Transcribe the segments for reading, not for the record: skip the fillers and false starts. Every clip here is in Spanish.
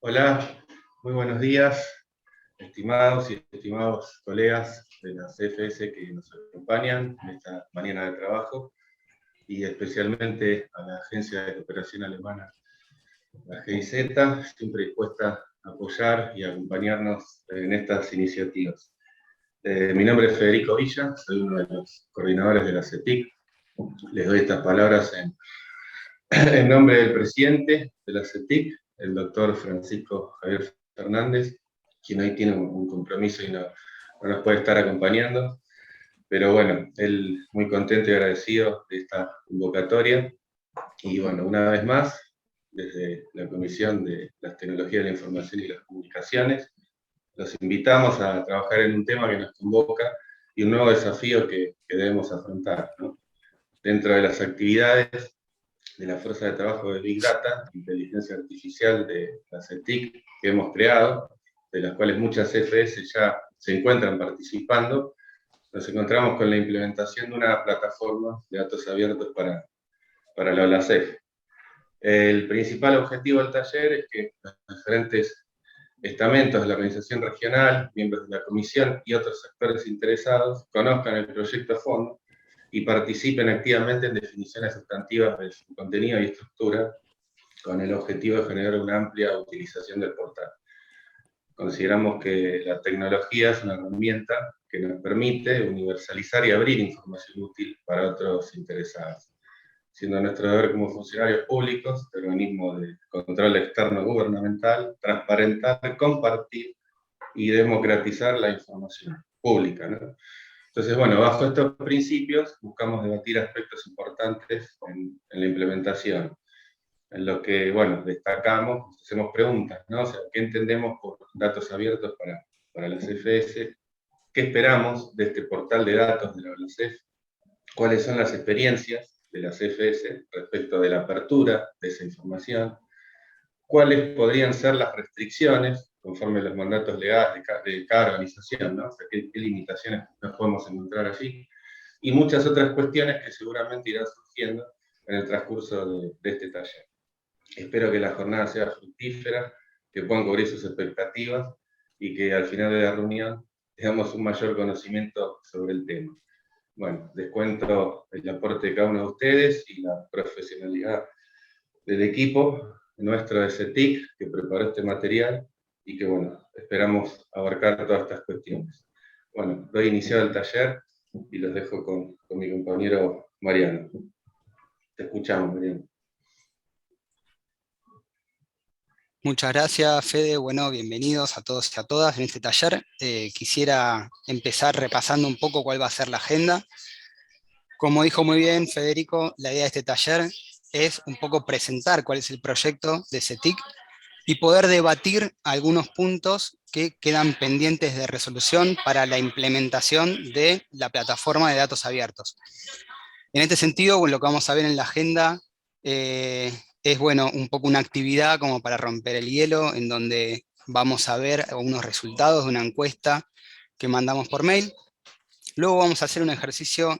Hola, muy buenos días, estimados y estimados colegas de la CFS que nos acompañan en esta mañana de trabajo y especialmente a la Agencia de Cooperación Alemana, la GIZ, siempre dispuesta a apoyar y acompañarnos en estas iniciativas. Mi nombre es Federico Villa, soy uno de los coordinadores de la CETIC. Les doy estas palabras en nombre del presidente de la CETIC, el doctor Francisco Javier Fernández, quien hoy tiene un compromiso y no nos puede estar acompañando, pero bueno, él muy contento y agradecido de esta convocatoria. Y bueno, una vez más, desde la Comisión de las Tecnologías de la Información y las Comunicaciones, los invitamos a trabajar en un tema que nos convoca y un nuevo desafío que debemos afrontar, ¿no? Dentro de las actividades de la Fuerza de Trabajo de Big Data, Inteligencia Artificial de la CETIC, que hemos creado, de las cuales muchas CFS ya se encuentran participando, nos encontramos con la implementación de una plataforma de datos abiertos para la OLACEF. El principal objetivo del taller es que los diferentes estamentos de la organización regional, miembros de la comisión y otros sectores interesados conozcan el proyecto a fondo y participen activamente en definiciones sustantivas de su contenido y estructura, con el objetivo de generar una amplia utilización del portal. Consideramos que la tecnología es una herramienta que nos permite universalizar y abrir información útil para otros interesados, siendo nuestro deber como funcionarios públicos, de organismo de control externo gubernamental, transparentar, compartir y democratizar la información pública, ¿no? Entonces, bueno, bajo estos principios buscamos debatir aspectos importantes en la implementación, en lo que, bueno, destacamos, hacemos preguntas, ¿no? O sea, ¿qué entendemos por datos abiertos para la CFS? ¿Qué esperamos de este portal de datos de la OLACEF? ¿Cuáles son las experiencias de la CFS respecto de la apertura de esa información? ¿Cuáles podrían ser las restricciones conforme a los mandatos legales de cada organización, ¿no? O sea, ¿qué limitaciones nos podemos encontrar allí? Y muchas otras cuestiones que seguramente irán surgiendo en el transcurso de este taller. Espero que la jornada sea fructífera, que puedan cubrir sus expectativas y que al final de la reunión tengamos un mayor conocimiento sobre el tema. Bueno, les cuento el aporte de cada uno de ustedes y la profesionalidad del equipo nuestro de CETIC que preparó este material y que, bueno, esperamos abarcar todas estas cuestiones. Bueno, doy iniciado el taller y los dejo con mi compañero Mariano. Te escuchamos, Mariano. Muchas gracias, Fede. Bueno, bienvenidos a todos y a todas en este taller. Quisiera empezar repasando un poco cuál va a ser la agenda. Como dijo muy bien Federico, la idea de este taller es un poco presentar cuál es el proyecto de CETIC y poder debatir algunos puntos que quedan pendientes de resolución para la implementación de la plataforma de datos abiertos. En este sentido, lo que vamos a ver en la agenda es, bueno, un poco una actividad como para romper el hielo, en donde vamos a ver algunos resultados de una encuesta que mandamos por mail. Luego vamos a hacer un ejercicio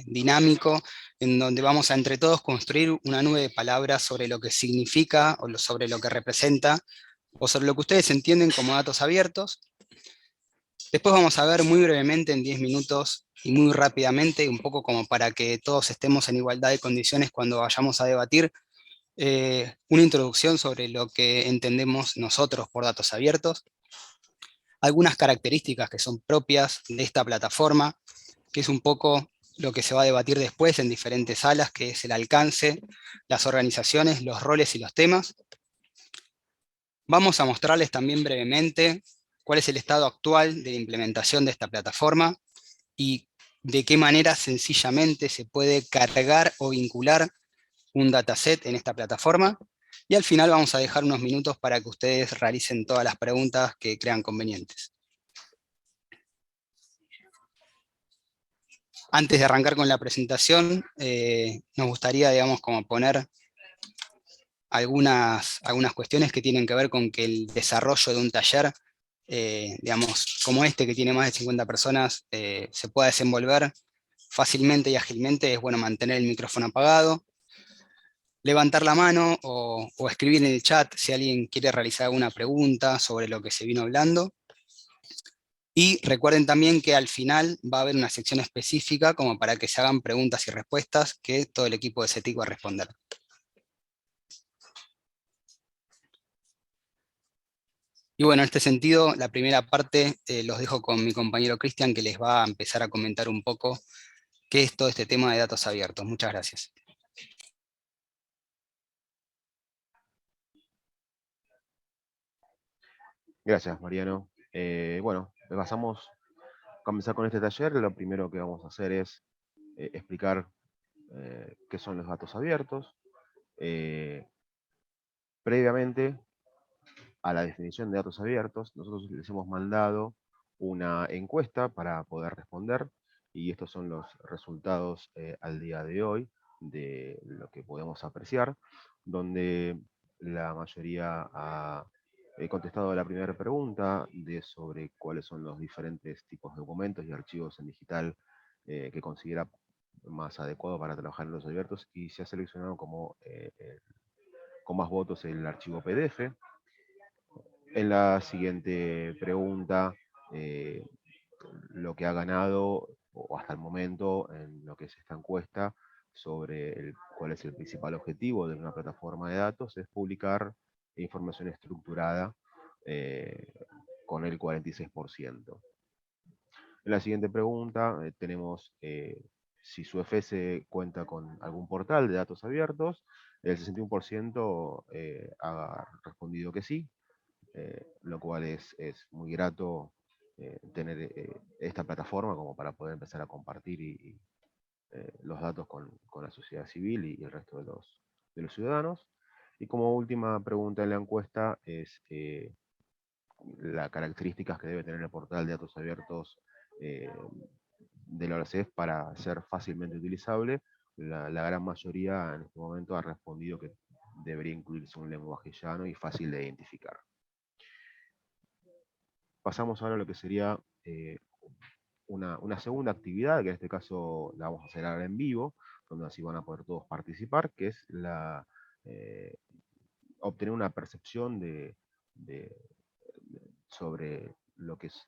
dinámico en donde vamos a entre todos construir una nube de palabras sobre lo que significa o sobre lo que representa o sobre lo que ustedes entienden como datos abiertos. Después vamos a ver muy brevemente en 10 minutos y muy rápidamente, un poco como para que todos estemos en igualdad de condiciones cuando vayamos a debatir, una introducción sobre lo que entendemos nosotros por datos abiertos, algunas características que son propias de esta plataforma, que es un poco lo que se va a debatir después en diferentes salas, que es el alcance, las organizaciones, los roles y los temas. Vamos a mostrarles también brevemente cuál es el estado actual de la implementación de esta plataforma y de qué manera sencillamente se puede cargar o vincular un dataset en esta plataforma. Y al final vamos a dejar unos minutos para que ustedes realicen todas las preguntas que crean convenientes. Antes de arrancar con la presentación, nos gustaría, digamos, como poner algunas cuestiones que tienen que ver con que el desarrollo de un taller, digamos, como este que tiene más de 50 personas, se pueda desenvolver fácilmente y ágilmente. Es bueno mantener el micrófono apagado. levantar la mano o escribir en el chat si alguien quiere realizar alguna pregunta sobre lo que se vino hablando. Y recuerden también que al final va a haber una sección específica como para que se hagan preguntas y respuestas que todo el equipo de CETIC va a responder. Y bueno, en este sentido, la primera parte los dejo con mi compañero Cristian, que les va a empezar a comentar un poco qué es todo este tema de datos abiertos. Muchas gracias. Gracias, Mariano. Bueno, pasamos a comenzar con este taller. Lo primero que vamos a hacer es explicar qué son los datos abiertos. Previamente a la definición de datos abiertos, nosotros les hemos mandado una encuesta para poder responder y estos son los resultados al día de hoy de lo que podemos apreciar, donde la mayoría ha contestado la primera pregunta de sobre cuáles son los diferentes tipos de documentos y archivos en digital que considera más adecuado para trabajar en los abiertos y se ha seleccionado como con más votos el archivo PDF. En la siguiente pregunta, lo que ha ganado, o hasta el momento, en lo que es esta encuesta, sobre cuál es el principal objetivo de una plataforma de datos, es publicar información estructurada eh, con el 46%. En la siguiente pregunta tenemos si su FS cuenta con algún portal de datos abiertos. El 61% ha respondido que sí, lo cual es muy grato tener esta plataforma como para poder empezar a compartir los datos con la sociedad civil y el resto de los ciudadanos. Y como última pregunta en la encuesta es las características que debe tener el portal de datos abiertos eh, de la ORCEF para ser fácilmente utilizable. La gran mayoría en este momento ha respondido que debería incluirse un lenguaje llano y fácil de identificar. Pasamos ahora a lo que sería una segunda actividad, que en este caso la vamos a hacer ahora en vivo, donde así van a poder todos participar, que es eh, obtener una percepción sobre lo que es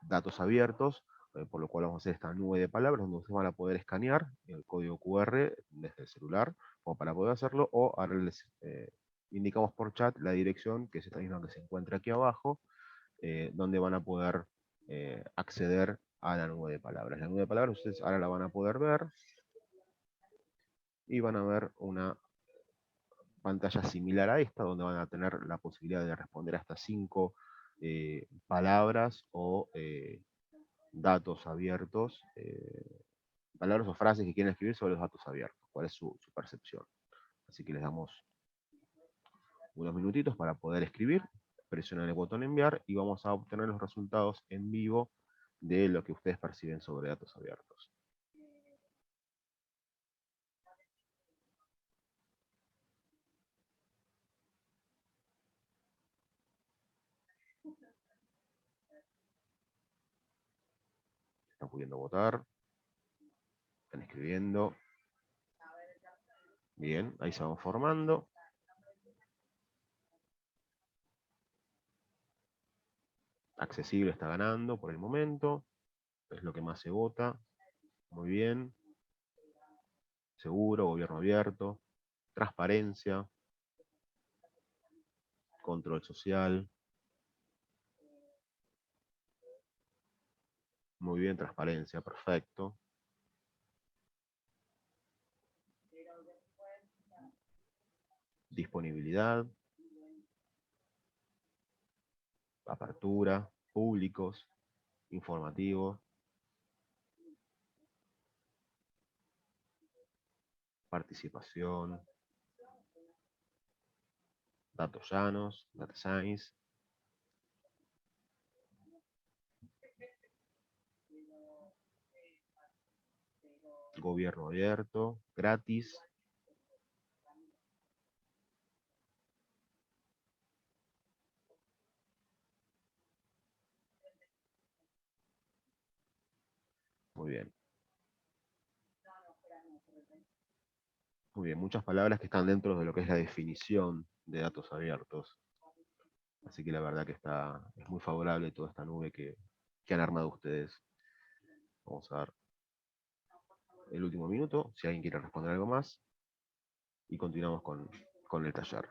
datos abiertos, por lo cual vamos a hacer esta nube de palabras, donde ustedes van a poder escanear el código QR desde el celular, o para poder hacerlo, o ahora les indicamos por chat la dirección, que es esta misma que se encuentra aquí abajo, donde van a poder acceder a la nube de palabras. La nube de palabras ustedes ahora la van a poder ver y van a ver una pantalla similar a esta, donde van a tener la posibilidad de responder hasta 5 palabras o datos abiertos, palabras o frases que quieren escribir sobre los datos abiertos, cuál es su percepción. Así que les damos unos minutitos para poder escribir, presionan el botón enviar y vamos a obtener los resultados en vivo de lo que ustedes perciben sobre datos abiertos. Están pudiendo votar, están escribiendo. Bien, ahí se van formando. Accesible está ganando por el momento, es lo que más se vota. Muy bien. Seguro, gobierno abierto, transparencia, control social. Muy bien, transparencia, perfecto. Disponibilidad, apertura, públicos, informativos, participación, datos llanos, data science, gobierno abierto, gratis. Muy bien. Muy bien, muchas palabras que están dentro de lo que es la definición de datos abiertos. Así que la verdad que es muy favorable toda esta nube que han armado ustedes. Vamos a dar el último minuto, si alguien quiere responder algo más, y continuamos con el taller.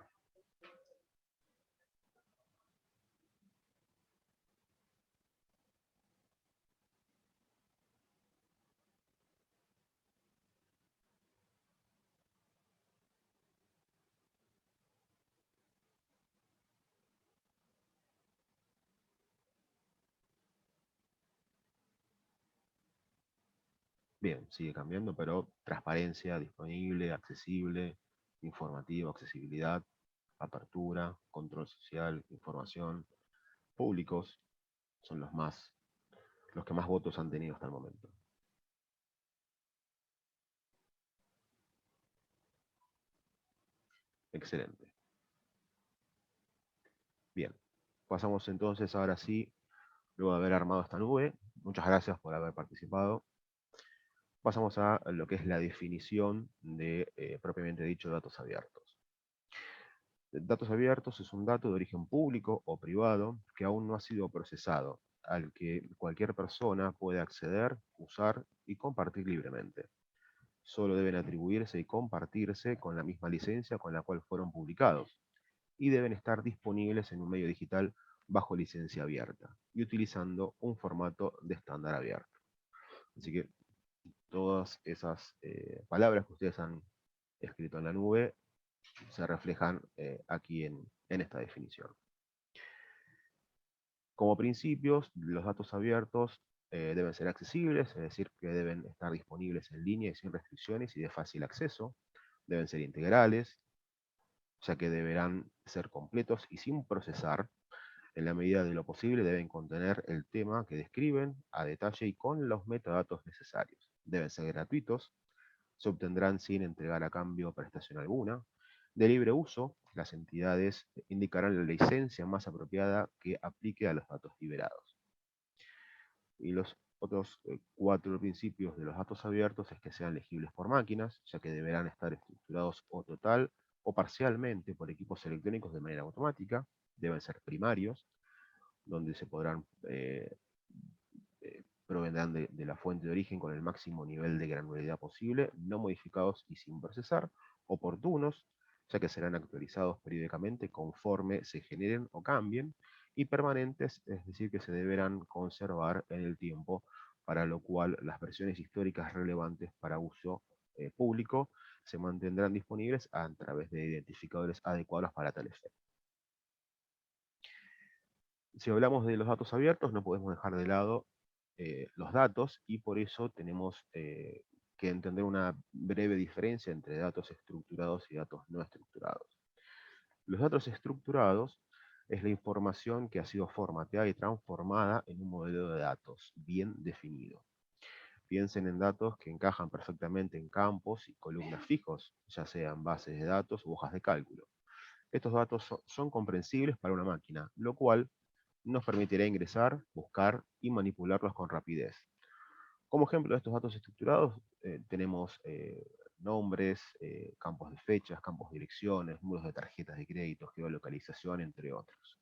Bien, sigue cambiando, pero transparencia, disponible, accesible, informativo, accesibilidad, apertura, control social, información, públicos, son los que más votos han tenido hasta el momento. Excelente. Bien, pasamos entonces ahora sí, luego de haber armado esta nube, muchas gracias por haber participado. Pasamos a lo que es la definición de, propiamente dicho, datos abiertos. Datos abiertos es un dato de origen público o privado que aún no ha sido procesado, al que cualquier persona puede acceder, usar y compartir libremente. Solo deben atribuirse y compartirse con la misma licencia con la cual fueron publicados, y deben estar disponibles en un medio digital bajo licencia abierta y utilizando un formato de estándar abierto. Así que todas esas palabras que ustedes han escrito en la nube se reflejan aquí en esta definición. Como principios, los datos abiertos deben ser accesibles, es decir, que deben estar disponibles en línea y sin restricciones y de fácil acceso. Deben ser integrales, ya que deberán ser completos y sin procesar. En la medida de lo posible deben contener el tema que describen a detalle y con los metadatos necesarios. Deben ser gratuitos, se obtendrán sin entregar a cambio prestación alguna. De libre uso, las entidades indicarán la licencia más apropiada que aplique a los datos liberados. Y los otros 4 principios de los datos abiertos es que sean legibles por máquinas, ya que deberán estar estructurados o total o parcialmente por equipos electrónicos de manera automática. Deben ser primarios, donde se podrán provendrán de la fuente de origen con el máximo nivel de granularidad posible, no modificados y sin procesar, oportunos, ya que serán actualizados periódicamente conforme se generen o cambien, y permanentes, es decir, que se deberán conservar en el tiempo, para lo cual las versiones históricas relevantes para uso público se mantendrán disponibles a través de identificadores adecuados para tal efecto. Si hablamos de los datos abiertos, no podemos dejar de lado los datos, y por eso tenemos que entender una breve diferencia entre datos estructurados y datos no estructurados. Los datos estructurados es la información que ha sido formateada y transformada en un modelo de datos bien definido. Piensen en datos que encajan perfectamente en campos y columnas fijos, ya sean bases de datos u hojas de cálculo. Estos datos son comprensibles para una máquina, lo cual nos permitirá ingresar, buscar y manipularlos con rapidez. Como ejemplo de estos datos estructurados, tenemos nombres, campos de fechas, campos de direcciones, números de tarjetas de crédito, geolocalización, entre otros.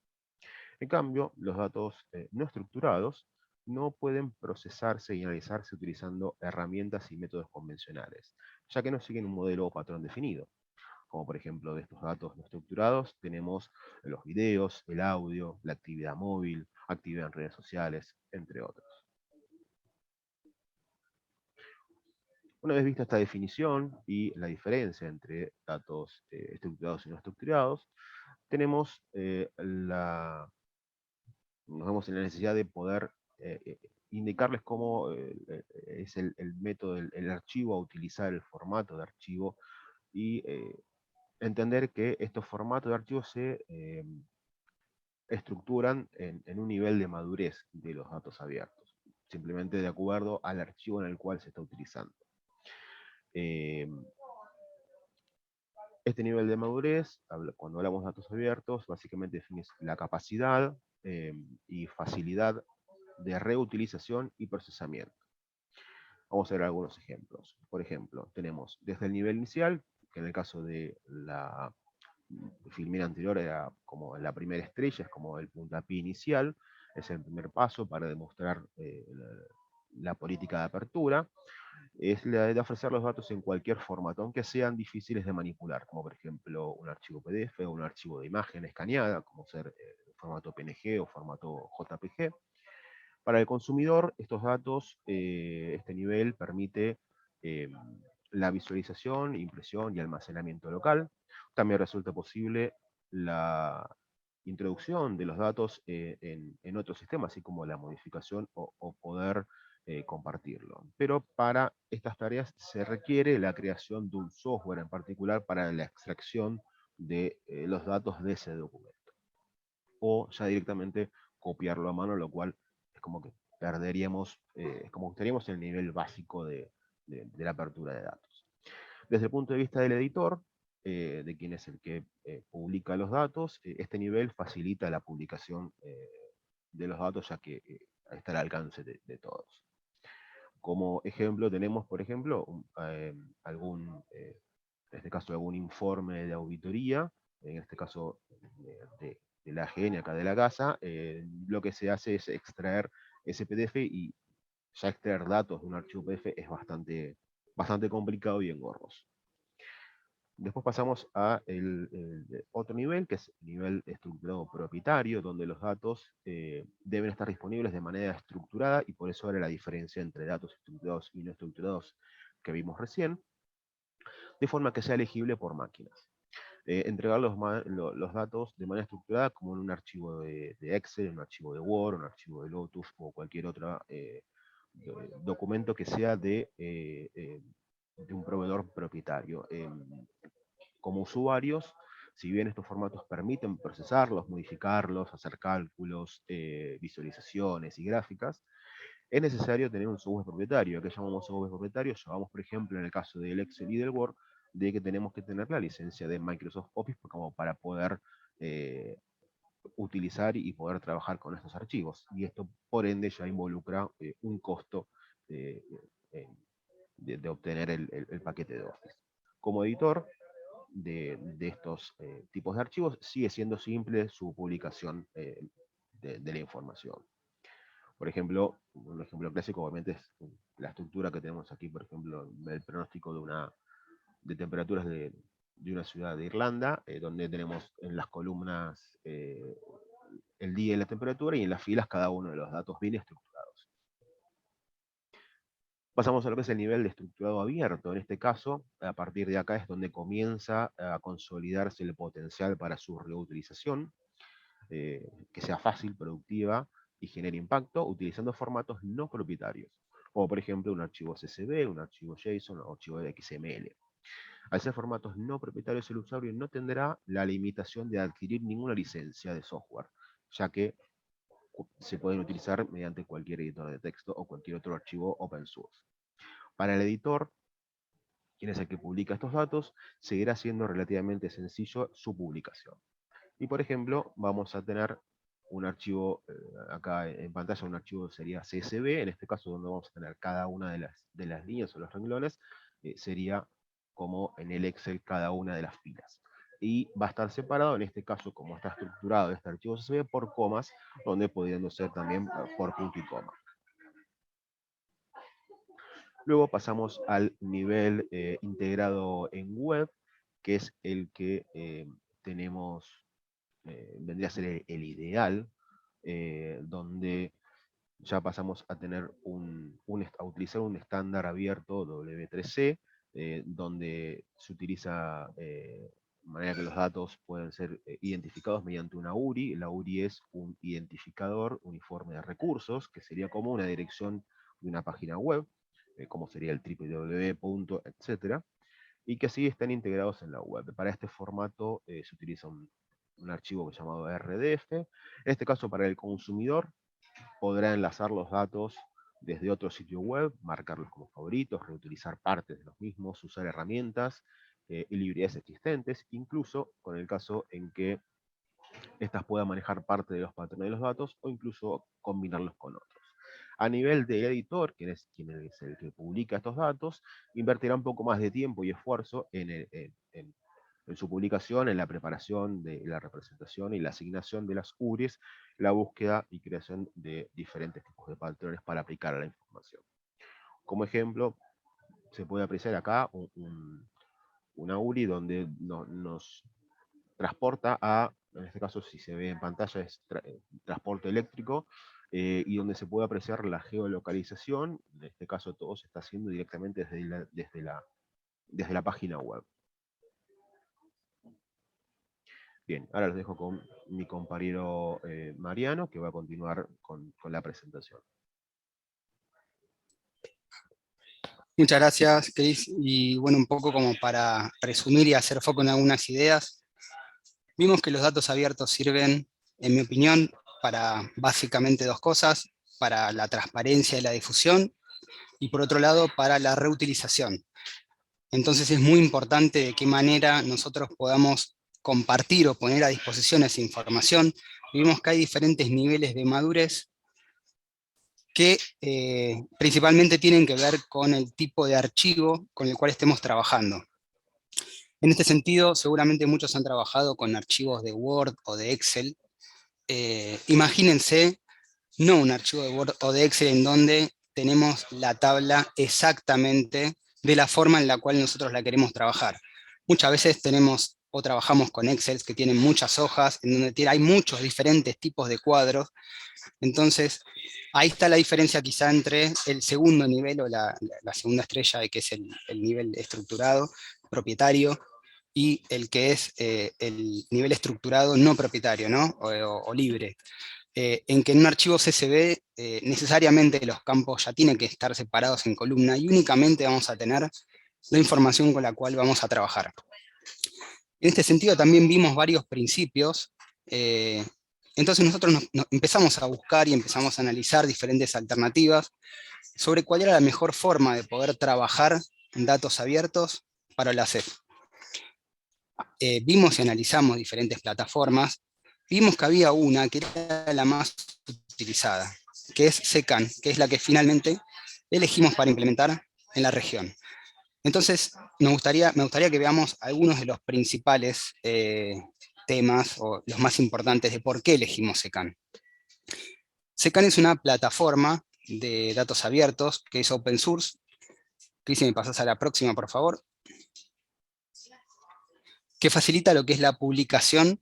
En cambio, los datos no estructurados no pueden procesarse y analizarse utilizando herramientas y métodos convencionales, ya que no siguen un modelo o patrón definido. Como por ejemplo de estos datos no estructurados tenemos los videos, el audio, la actividad móvil, actividad en redes sociales, entre otros. Una vez vista esta definición y la diferencia entre datos estructurados y no estructurados, nos vemos en la necesidad de poder indicarles cómo es el método, el archivo a utilizar, el formato de archivo, y entender que estos formatos de archivos se estructuran en un nivel de madurez de los datos abiertos, simplemente de acuerdo al archivo en el cual se está utilizando. Este nivel de madurez, cuando hablamos de datos abiertos, básicamente define la capacidad y facilidad de reutilización y procesamiento. Vamos a ver algunos ejemplos. Por ejemplo, tenemos desde el nivel inicial, que en el caso de la filmina anterior era como la primera estrella, es como el puntapié inicial, es el primer paso para demostrar la política de apertura, es la de ofrecer los datos en cualquier formato, aunque sean difíciles de manipular, como por ejemplo un archivo PDF o un archivo de imagen escaneada, como ser formato PNG o formato JPG. Para el consumidor, estos datos, este nivel permite eh, la visualización, impresión y almacenamiento local. También resulta posible la introducción de los datos en otros sistemas, así como la modificación o poder compartirlo. Pero para estas tareas se requiere la creación de un software en particular para la extracción de los datos de ese documento. O ya directamente copiarlo a mano, lo cual es como que perderíamos, es como que estaríamos en el nivel básico de la apertura de datos. Desde el punto de vista del editor, de quien es el que publica los datos, este nivel facilita la publicación de los datos, ya que está al alcance de todos. Como ejemplo tenemos, por ejemplo, en este caso algún informe de auditoría, en este caso de la AGN acá de la casa, lo que se hace es extraer ese PDF y ya extraer datos de un archivo PDF es bastante complicado y engorroso. Después pasamos a el otro nivel, que es el nivel estructurado propietario, donde los datos deben estar disponibles de manera estructurada, y por eso era la diferencia entre datos estructurados y no estructurados que vimos recién, de forma que sea legible por máquinas. Entregar los datos de manera estructurada como en un archivo de Excel, un archivo de Word, un archivo de Lotus o cualquier otro documento que sea de un proveedor propietario. Como usuarios, si bien estos formatos permiten procesarlos, modificarlos, hacer cálculos, visualizaciones y gráficas, es necesario tener un software propietario. ¿Qué llamamos software propietario? Llamamos, por ejemplo, en el caso del Excel y del Word, de que tenemos que tener la licencia de Microsoft Office como para poder utilizar y poder trabajar con estos archivos. Y esto, por ende, ya involucra un costo eh, de obtener el paquete de Office. Como editor de estos tipos de archivos, sigue siendo simple su publicación de la información. Por ejemplo, un ejemplo clásico obviamente es la estructura que tenemos aquí, por ejemplo, el pronóstico de temperaturas de una ciudad de Irlanda, donde tenemos en las columnas el día y la temperatura, y en las filas cada uno de los datos bien estructurados. Pasamos a lo que es el nivel de estructurado abierto. En este caso, a partir de acá es donde comienza a consolidarse el potencial para su reutilización, que sea fácil, productiva y genere impacto, utilizando formatos no propietarios, como por ejemplo un archivo CSV, un archivo JSON o archivo de XML. Al ser formatos no propietarios, el usuario no tendrá la limitación de adquirir ninguna licencia de software, ya que se pueden utilizar mediante cualquier editor de texto o cualquier otro archivo open source. Para el editor, quien es el que publica estos datos, seguirá siendo relativamente sencillo su publicación. Y por ejemplo, vamos a tener un archivo, acá en pantalla un archivo sería CSV, en este caso donde vamos a tener cada una de las líneas o los renglones, sería como en el Excel cada una de las filas. Y va a estar separado, en este caso, como está estructurado este archivo CSV, por comas, donde pudiendo ser también por punto y coma. Luego pasamos al nivel integrado en web, que es el que tenemos, vendría a ser el ideal, donde ya pasamos a tener a utilizar un estándar abierto W3C, donde se utiliza de manera que los datos pueden ser identificados mediante una URI. La URI es un identificador uniforme de recursos, que sería como una dirección de una página web, como sería el www, etcétera, y que así están integrados en la web. Para este formato se utiliza un archivo llamado RDF. En este caso, para el consumidor, podrá enlazar los datos desde otro sitio web, marcarlos como favoritos, reutilizar partes de los mismos, usar herramientas y librerías existentes, incluso con el caso en que estas puedan manejar parte de los patrones de los datos o incluso combinarlos con otros. A nivel del editor, quien es el que publica estos datos, invertirá un poco más de tiempo y esfuerzo en su publicación, en la preparación de la representación y la asignación de las URIs, la búsqueda y creación de diferentes tipos de patrones para aplicar a la información. Como ejemplo, se puede apreciar acá una URI donde nos transporta en este caso si se ve en pantalla es transporte eléctrico, y donde se puede apreciar la geolocalización. En este caso todo se está haciendo directamente desde la página web. Bien, ahora los dejo con mi compañero Mariano, que va a continuar con la presentación. Muchas gracias, Cris. Y bueno, un poco como para resumir y hacer foco en algunas ideas, vimos que los datos abiertos sirven, en mi opinión, para básicamente dos cosas: para la transparencia y la difusión, y por otro lado, para la reutilización. Entonces es muy importante de qué manera nosotros podamos compartir o poner a disposición esa información. Vimos que hay diferentes niveles de madurez que principalmente tienen que ver con el tipo de archivo con el cual estemos trabajando. En este sentido, seguramente muchos han trabajado con archivos de Word o de Excel. Imagínense, no un archivo de Word o de Excel en donde tenemos la tabla exactamente de la forma en la cual nosotros la queremos trabajar. Muchas veces tenemos o trabajamos con Excel que tienen muchas hojas, en donde hay muchos diferentes tipos de cuadros. Entonces, ahí está la diferencia quizá entre el segundo nivel o la segunda estrella, que es el nivel estructurado, propietario, y el que es el nivel estructurado no propietario, ¿no? o libre. En que en un archivo CSV necesariamente los campos ya tienen que estar separados en columna y únicamente vamos a tener la información con la cual vamos a trabajar. En este sentido también vimos varios principios. Entonces nosotros nos empezamos a buscar y empezamos a analizar diferentes alternativas sobre cuál era la mejor forma de poder trabajar en datos abiertos para la SEP. Vimos y analizamos diferentes plataformas. Vimos que había una que era la más utilizada, que es SECAN, que es la que finalmente elegimos para implementar en la región. Entonces, me gustaría que veamos algunos de los principales temas o los más importantes de por qué elegimos SECAN. SECAN es una plataforma de datos abiertos que es open source. Cris, si me pasas a la próxima, por favor. Que facilita lo que es la publicación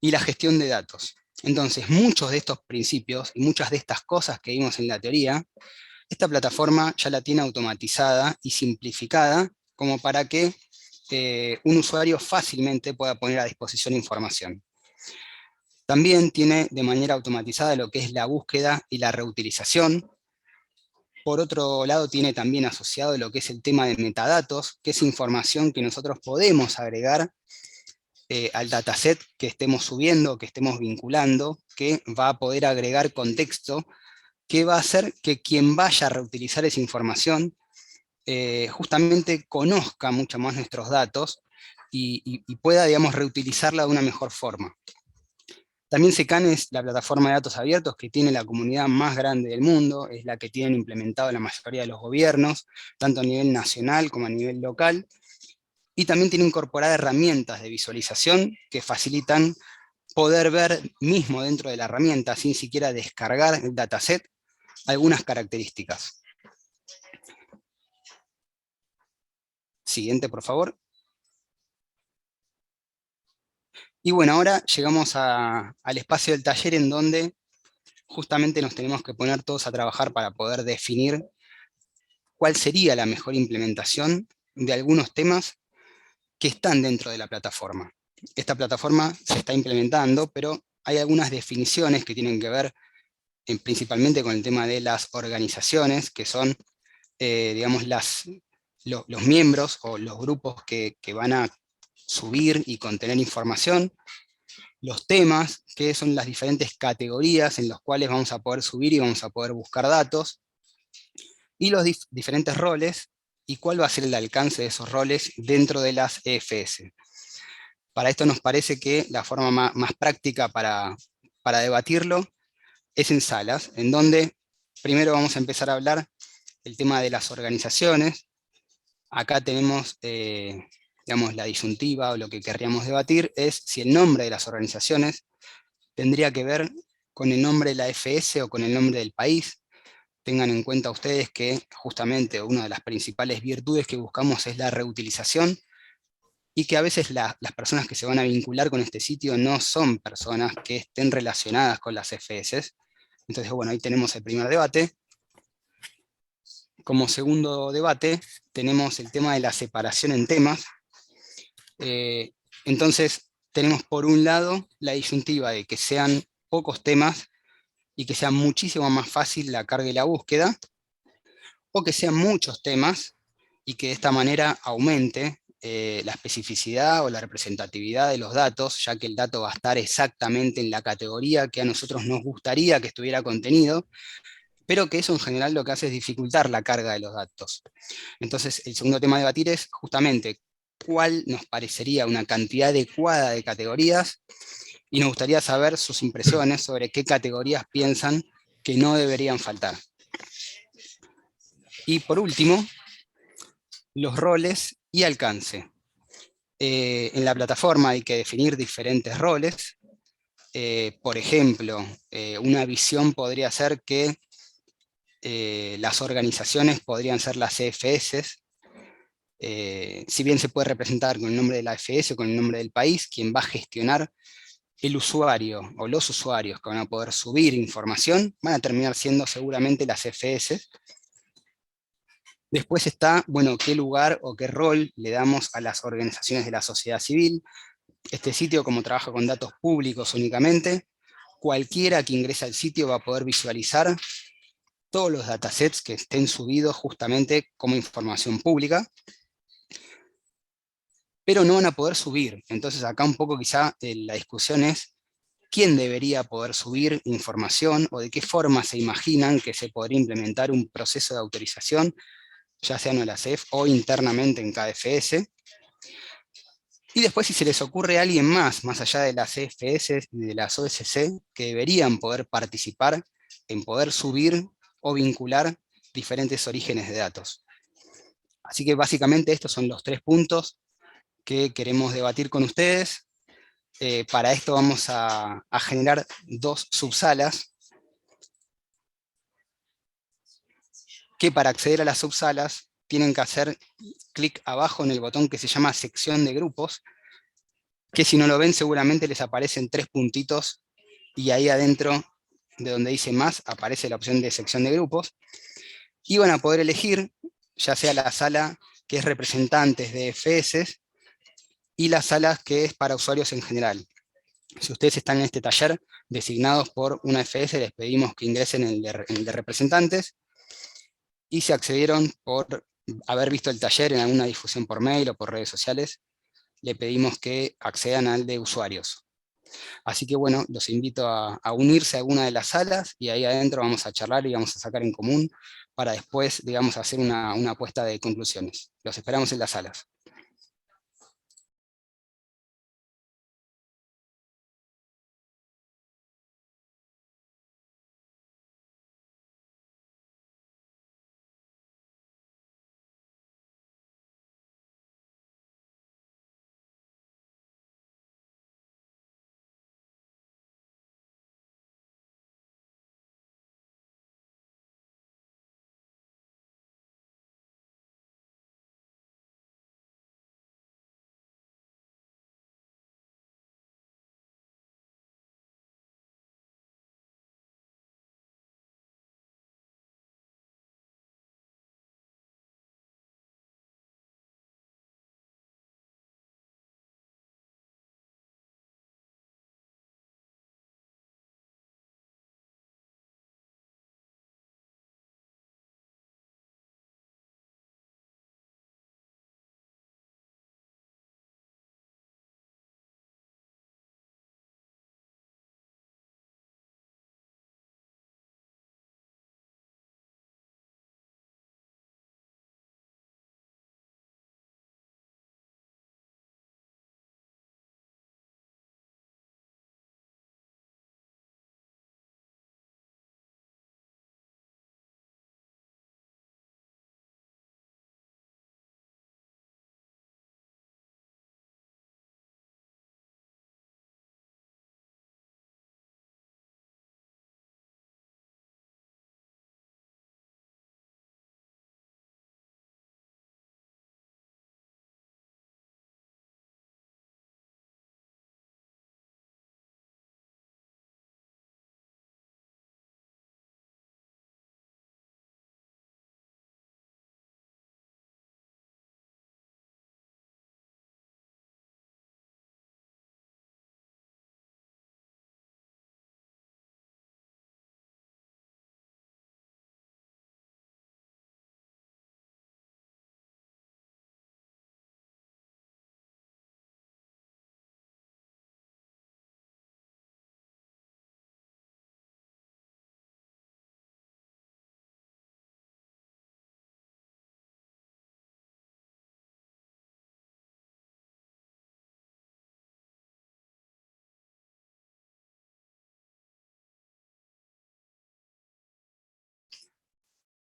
y la gestión de datos. Entonces, muchos de estos principios y muchas de estas cosas que vimos en la teoría, esta plataforma ya la tiene automatizada y simplificada como para que un usuario fácilmente pueda poner a disposición información. También tiene de manera automatizada lo que es la búsqueda y la reutilización. Por otro lado, tiene también asociado lo que es el tema de metadatos, que es información que nosotros podemos agregar al dataset que estemos subiendo, que estemos vinculando, que va a poder agregar contexto, que va a hacer que quien vaya a reutilizar esa información justamente conozca mucho más nuestros datos y pueda, digamos, reutilizarla de una mejor forma. También SECAN es la plataforma de datos abiertos que tiene la comunidad más grande del mundo, es la que tienen implementado la mayoría de los gobiernos, tanto a nivel nacional como a nivel local, y también tiene incorporada herramientas de visualización que facilitan poder ver mismo dentro de la herramienta, sin siquiera descargar el dataset, algunas características. Siguiente, por favor. Y bueno, ahora llegamos al espacio del taller en donde justamente nos tenemos que poner todos a trabajar para poder definir cuál sería la mejor implementación de algunos temas que están dentro de la plataforma. Esta plataforma se está implementando, pero hay algunas definiciones que tienen que ver principalmente con el tema de las organizaciones, que son, digamos, los miembros o los grupos que van a subir y contener información, los temas, que son las diferentes categorías en las cuales vamos a poder subir y vamos a poder buscar datos, y los diferentes roles, y cuál va a ser el alcance de esos roles dentro de las EFS. Para esto nos parece que la forma más práctica para debatirlo es en salas, en donde primero vamos a empezar a hablar del tema de las organizaciones. Acá tenemos, digamos, la disyuntiva, o lo que querríamos debatir es si el nombre de las organizaciones tendría que ver con el nombre de la FS o con el nombre del país. Tengan en cuenta ustedes que justamente una de las principales virtudes que buscamos es la reutilización, y que a veces las personas que se van a vincular con este sitio no son personas que estén relacionadas con las FS. Entonces, bueno, ahí tenemos el primer debate. Como segundo debate, tenemos el tema de la separación en temas. Entonces, tenemos por un lado la disyuntiva de que sean pocos temas y que sea muchísimo más fácil la carga y la búsqueda, o que sean muchos temas y que de esta manera aumente la especificidad o la representatividad de los datos, ya que el dato va a estar exactamente en la categoría que a nosotros nos gustaría que estuviera contenido, pero que eso en general lo que hace es dificultar la carga de los datos. Entonces, el segundo tema a debatir es justamente cuál nos parecería una cantidad adecuada de categorías, y nos gustaría saber sus impresiones sobre qué categorías piensan que no deberían faltar. Y por último, los roles y alcance. En la plataforma hay que definir diferentes roles. Por ejemplo, una visión podría ser que las organizaciones podrían ser las CFS. Si bien se puede representar con el nombre de la AFS o con el nombre del país, quien va a gestionar el usuario o los usuarios que van a poder subir información van a terminar siendo seguramente las CFS. Después está, bueno, qué lugar o qué rol le damos a las organizaciones de la sociedad civil. Este sitio, como trabaja con datos públicos únicamente, cualquiera que ingrese al sitio va a poder visualizar todos los datasets que estén subidos justamente como información pública, pero no van a poder subir. Entonces acá un poco quizá la discusión es quién debería poder subir información, o de qué forma se imaginan que se podría implementar un proceso de autorización, ya sea en la CEF o internamente en KFS. Y después, si se les ocurre a alguien más allá de las CFS y de las OSC, que deberían poder participar en poder subir o vincular diferentes orígenes de datos. Así que básicamente estos son los 3 puntos que queremos debatir con ustedes. Para esto vamos a generar 2 subsalas, que para acceder a las subsalas tienen que hacer clic abajo en el botón que se llama sección de grupos, que si no lo ven seguramente les aparecen 3 puntitos, y ahí adentro de donde dice más aparece la opción de sección de grupos, y van a poder elegir ya sea la sala que es representantes de FS y las salas que es para usuarios en general. Si ustedes están en este taller designados por una FS, les pedimos que ingresen en el de representantes, y si accedieron por haber visto el taller en alguna difusión por mail o por redes sociales, le pedimos que accedan al de usuarios. Así que bueno, los invito a unirse a alguna de las salas, y ahí adentro vamos a charlar y vamos a sacar en común para después, digamos, hacer una apuesta de conclusiones. Los esperamos en las salas.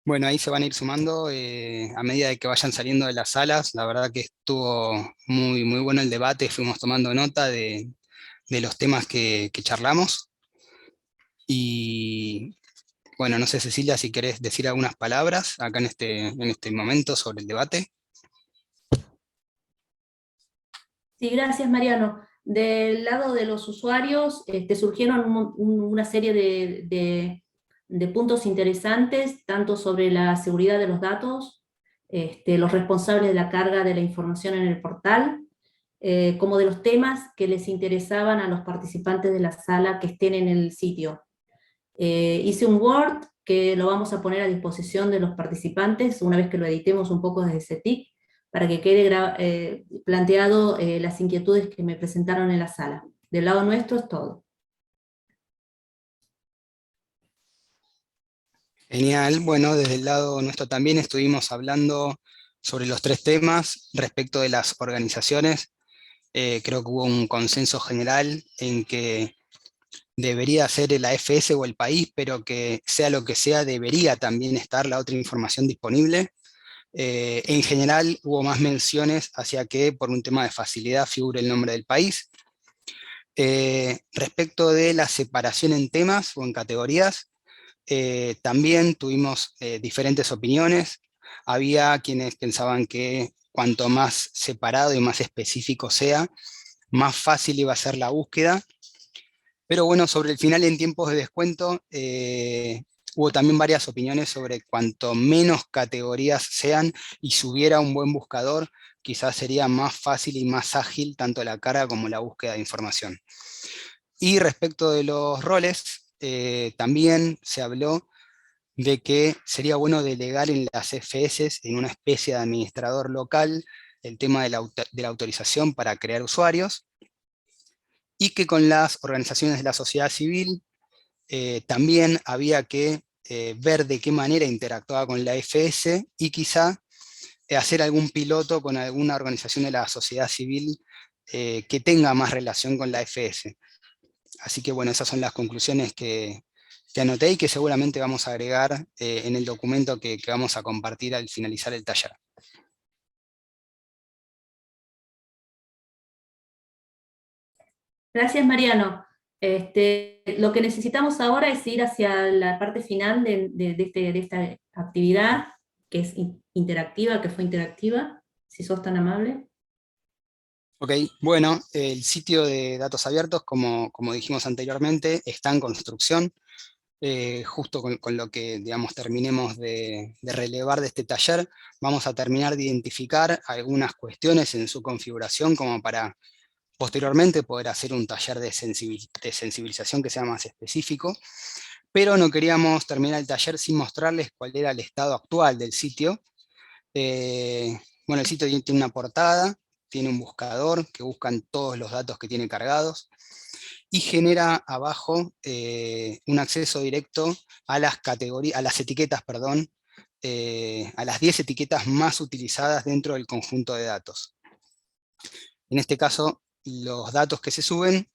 Bueno, ahí se van a ir sumando a medida de que vayan saliendo de las salas. La verdad que estuvo muy, muy bueno el debate, fuimos tomando nota de los temas que charlamos. Y bueno, no sé, Cecilia, si querés decir algunas palabras acá en este momento sobre el debate. Sí, gracias, Mariano. Del lado de los usuarios, surgieron una serie de puntos interesantes, tanto sobre la seguridad de los datos, los responsables de la carga de la información en el portal, como de los temas que les interesaban a los participantes de la sala que estén en el sitio. Hice un Word que lo vamos a poner a disposición de los participantes una vez que lo editemos un poco desde CETIC, para que quede planteado las inquietudes que me presentaron en la sala. Del lado nuestro es todo. Genial, bueno, desde el lado nuestro también estuvimos hablando sobre los 3 temas respecto de las organizaciones. Creo que hubo un consenso general en que debería ser el AFS o el país, pero que sea lo que sea, debería también estar la otra información disponible. En general hubo más menciones hacia que por un tema de facilidad figure el nombre del país. Respecto de la separación en temas o en categorías, también tuvimos diferentes opiniones. Había quienes pensaban que cuanto más separado y más específico sea, más fácil iba a ser la búsqueda. Pero bueno, sobre el final en tiempos de descuento, hubo también varias opiniones sobre cuanto menos categorías sean y si hubiera un buen buscador, quizás sería más fácil y más ágil tanto la carga como la búsqueda de información. Y respecto de los roles, también se habló de que sería bueno delegar en las FS, en una especie de administrador local, el tema de la autorización para crear usuarios, y que con las organizaciones de la sociedad civil también había que ver de qué manera interactuaba con la FS y quizá hacer algún piloto con alguna organización de la sociedad civil que tenga más relación con la FS. Así que bueno, esas son las conclusiones que anoté y que seguramente vamos a agregar en el documento que vamos a compartir al finalizar el taller. Gracias, Mariano. Lo que necesitamos ahora es ir hacia la parte final de esta actividad, que es interactiva, que fue interactiva, si sos tan amable. Ok, bueno, el sitio de datos abiertos, como dijimos anteriormente, está en construcción. Justo con lo que, digamos, terminemos de relevar de este taller, vamos a terminar de identificar algunas cuestiones en su configuración como para posteriormente poder hacer un taller de sensibilización que sea más específico, pero no queríamos terminar el taller sin mostrarles cuál era el estado actual del sitio. Bueno, el sitio tiene una portada, tiene un buscador que buscan todos los datos que tiene cargados, y genera abajo un acceso directo a las categorías, a las etiquetas, perdón, a las 10 etiquetas más utilizadas dentro del conjunto de datos. En este caso, los datos que se suben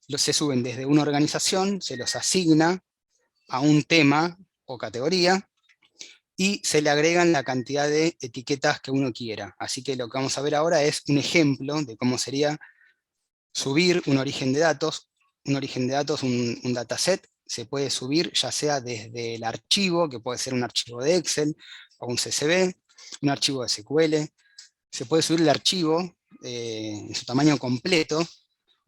desde una organización, se los asigna a un tema o categoría, y se le agregan la cantidad de etiquetas que uno quiera. Así que lo que vamos a ver ahora es un ejemplo de cómo sería subir un origen de datos. Un origen de datos, un dataset, se puede subir ya sea desde el archivo, que puede ser un archivo de Excel, o un CSV, un archivo de SQL. Se puede subir el archivo en su tamaño completo,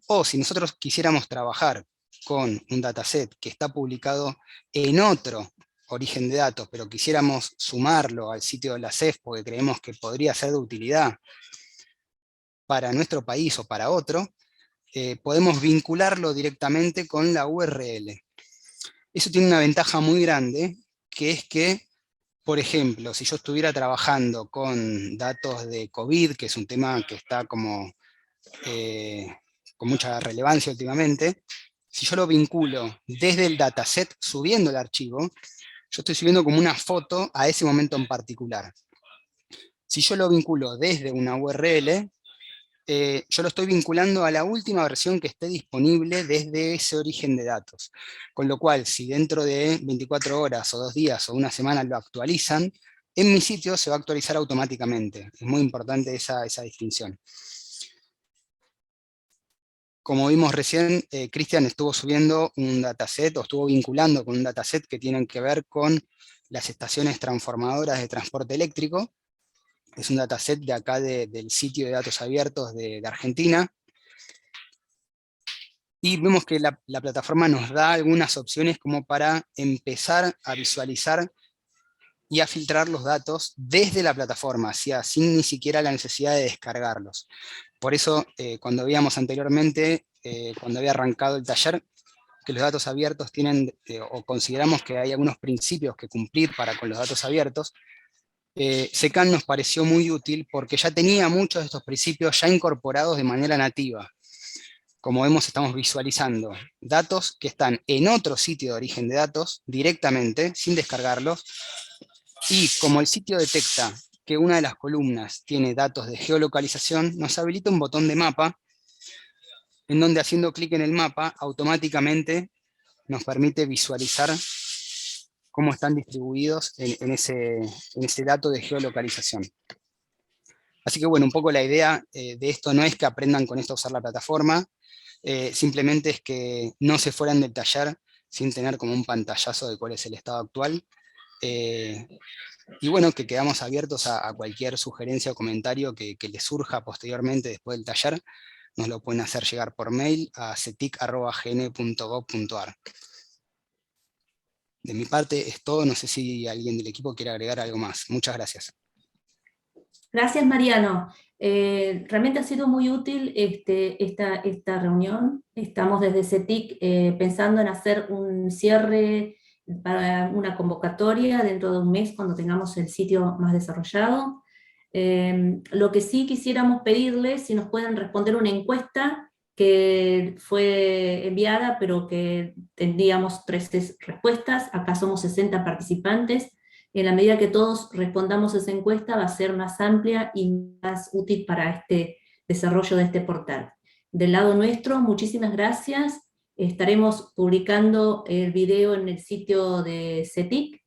o si nosotros quisiéramos trabajar con un dataset que está publicado en otro origen de datos, pero quisiéramos sumarlo al sitio de la CEF porque creemos que podría ser de utilidad para nuestro país o para otro, podemos vincularlo directamente con la URL. Eso tiene una ventaja muy grande, que es que, por ejemplo, si yo estuviera trabajando con datos de COVID, que es un tema que está como con mucha relevancia últimamente, si yo lo vinculo desde el dataset subiendo el archivo, yo estoy subiendo como una foto a ese momento en particular. Si yo lo vinculo desde una URL, yo lo estoy vinculando a la última versión que esté disponible desde ese origen de datos. Con lo cual, si dentro de 24 horas o 2 días o una semana lo actualizan, en mi sitio se va a actualizar automáticamente. Es muy importante esa distinción. Como vimos recién, Cristian estuvo subiendo un dataset, o estuvo vinculando con un dataset que tienen que ver con las estaciones transformadoras de transporte eléctrico. Es un dataset de acá del sitio de datos abiertos de Argentina. Y vemos que la plataforma nos da algunas opciones como para empezar a visualizar y a filtrar los datos desde la plataforma, sin ni siquiera la necesidad de descargarlos. Por eso, cuando veíamos anteriormente, cuando había arrancado el taller, que los datos abiertos tienen, o consideramos que hay algunos principios que cumplir para con los datos abiertos, SECAN nos pareció muy útil porque ya tenía muchos de estos principios ya incorporados de manera nativa. Como vemos, estamos visualizando datos que están en otro sitio de origen de datos directamente, sin descargarlos, y como el sitio detecta que una de las columnas tiene datos de geolocalización, nos habilita un botón de mapa, en donde haciendo clic en el mapa, automáticamente nos permite visualizar cómo están distribuidos en ese dato de geolocalización. Así que bueno, un poco la idea de esto no es que aprendan con esto a usar la plataforma, simplemente es que no se fueran del taller sin tener como un pantallazo de cuál es el estado actual. Y bueno, que quedamos abiertos a cualquier sugerencia o comentario que les surja posteriormente después del taller. Nos lo pueden hacer llegar por mail a cetic@gn.gov.ar. De mi parte es todo, no sé si alguien del equipo quiere agregar algo más. Muchas gracias. Gracias, Mariano. Realmente ha sido muy útil esta reunión. Estamos desde CETIC pensando en hacer un cierre para una convocatoria dentro de un mes cuando tengamos el sitio más desarrollado. Lo que sí quisiéramos pedirles, si nos pueden responder una encuesta que fue enviada, pero que tendríamos 3 respuestas. Acá somos 60 participantes. En la medida que todos respondamos esa encuesta, va a ser más amplia y más útil para este desarrollo de este portal. Del lado nuestro, muchísimas gracias. Estaremos publicando el video en el sitio de CETIC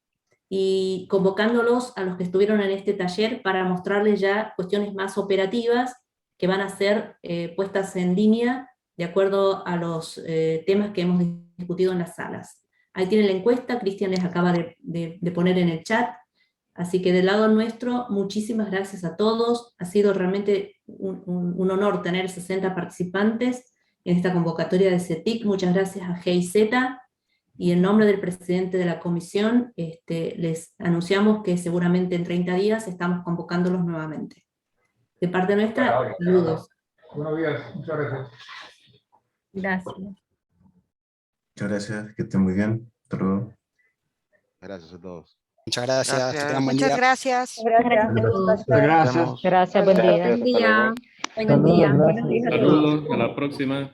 y convocándolos a los que estuvieron en este taller para mostrarles ya cuestiones más operativas que van a ser puestas en línea de acuerdo a los temas que hemos discutido en las salas. Ahí tienen la encuesta, Cristian les acaba de poner en el chat, así que del lado nuestro, muchísimas gracias a todos, ha sido realmente un honor tener 60 participantes en esta convocatoria de CETIC, muchas gracias a GIZ, y en nombre del presidente de la comisión, les anunciamos que seguramente en 30 días estamos convocándolos nuevamente. De parte nuestra, saludos. Buenos días, muchas gracias. Gracias. Muchas gracias, que estén muy bien. Hasta luego. Gracias a todos. Muchas gracias, que tengan buen Muchas día. gracias. Gracias. Gracias. Gracias, buen día. Buen día. Buen día. Buenos días a todos. Saludos, a la próxima.